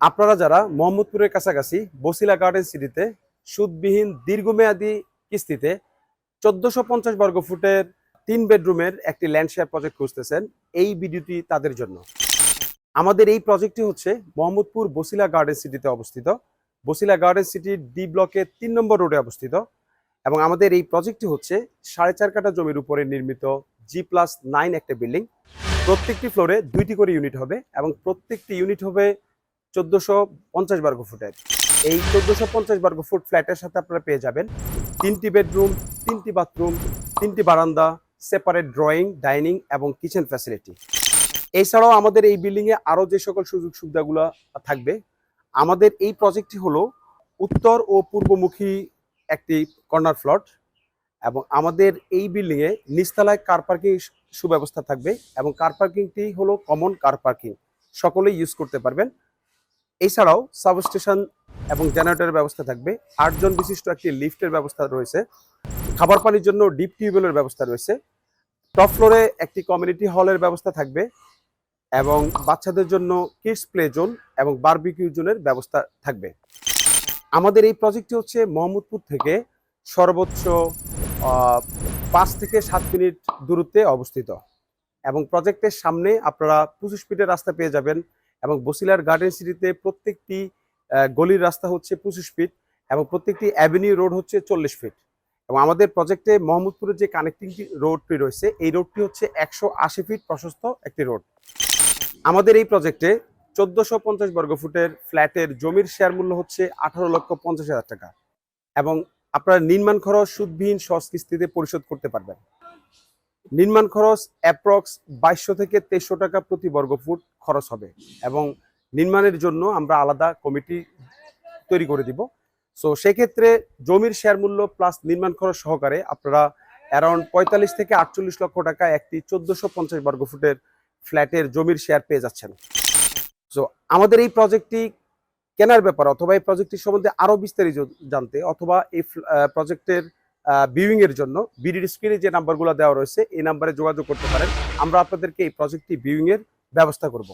আপনারা যারা মোহাম্মদপুরের কাছাকাছি বসিলা গার্ডেন সিটিতে সুদবিহীন দীর্ঘমেয়াদী কিস্তিতে 1450 বর্গ ফুটের 3 বেডরুমের একটি ল্যান্ড শেয়ার প্রজেক্ট খুঁজতেছেন, এই ভিডিওটি তাদের জন্য। আমাদের এই প্রজেক্টটি হচ্ছে মোহাম্মদপুর বসিলা গার্ডেন সিটিতে অবস্থিত। বসিলা গার্ডেন সিটির ডি ব্লকের 3 নম্বর রোডে অবস্থিত এবং আমাদের এই প্রজেক্টটি হচ্ছে 4.5 কাঠা জমির উপরে নির্মিত G+9 একটা বিল্ডিং। প্রত্যেকটি ফ্লোরে 2টি করে ইউনিট হবে এবং প্রত্যেকটি ইউনিট হবে 1450 বর্গ ফুটের। এই 1450 বর্গ ফুট ফ্ল্যাটের সাথে আপনারা পেয়ে যাবেন 3টি বেডরুম, 3টি বাথরুম, 3টি বারান্দা, সেপারেট ড্রয়িং, ডাইনিং এবং কিচেন ফ্যাসিলিটি। এছাড়াও আমাদের এই বিল্ডিংয়ে আরও যে সকল সুযোগ সুবিধাগুলো থাকবে, আমাদের এই প্রজেক্টটি হলো উত্তর ও পূর্বমুখী একটি কর্নার ফ্লট এবং আমাদের এই বিল্ডিংয়ে নিচতলায় কার পার্কিং সুব্যবস্থা থাকবে এবং কার পার্কিংটি হলো কমন কার পার্কিং, সকলেই ইউজ করতে পারবেন। এছাড়াও সাবস্টেশন এবং জেনারেটরের ব্যবস্থা থাকবে। 8 জন বিশিষ্ট একটি লিফটের ব্যবস্থা রয়েছে। খাবার পানির জন্য ডিপ টিউবওয়েলের ব্যবস্থা রয়েছে। টপ ফ্লোরে একটি কমিউনিটি হলের ব্যবস্থা থাকবে এবং বাচ্চাদের জন্য কিডস প্লে জোন এবং বারবিকিউ জোনের ব্যবস্থা থাকবে। আমাদের এই প্রজেক্টটি হচ্ছে মোহাম্মদপুর থেকে সর্বোচ্চ 5 থেকে 7 মিনিট দূরত্বে অবস্থিত এবং প্রজেক্টের সামনে আপনারা 25 ফিটের রাস্তা পেয়ে যাবেন এবং বসিলার গার্ডেন সিটিতে প্রত্যেকটি গলির রাস্তা হচ্ছে 25 ফিট এবং প্রত্যেকটি অ্যাভিনিউ রোড হচ্ছে 40 ফিট এবং আমাদের প্রজেক্টে মোহাম্মদপুরের যে কানেক্টিং রোডটি রয়েছে, এই রোডটি হচ্ছে 180 ফিট প্রশস্ত একটি রোড। আমাদের এই প্রজেক্টে 1450 বর্গ ফুটের ফ্ল্যাটের জমির শেয়ার মূল্য হচ্ছে 18,50,000 টাকা এবং আপনারা নির্মাণ খরচ সুদবিহীন সহজ কিস্তিতে পরিশোধ করতে পারবেন। নির্মাণ খরচ অ্যাপ্রক্স 2200 থেকে 2300 টাকা প্রতি বর্গফুট খরচ হবে এবং নির্মাণের জন্য আমরা আলাদা কমিটি তৈরি করে দিব। সো সেক্ষেত্রে জমির শেয়ার মূল্য প্লাস নির্মাণ খরচ সহকারে আপনারা অ্যারাউন্ড 45 থেকে 48 লক্ষ টাকা একটি 1450 বর্গফুটের ফ্ল্যাটের জমির শেয়ার পেয়ে যাচ্ছেন। সো আমাদের এই প্রজেক্টটি কেনার ব্যাপার অথবা এই প্রজেক্টটির সম্বন্ধে আরও বিস্তারিত জানতে অথবা এই প্রজেক্টের ভিউইং এর জন্য ভিডিও স্ক্রিনে যে নাম্বারগুলো দেওয়া রয়েছে এই নাম্বারে যোগাযোগ করতে পারেন। আমরা আপনাদেরকে এই প্রজেক্টটি ভিউইং এর ব্যবস্থা করব।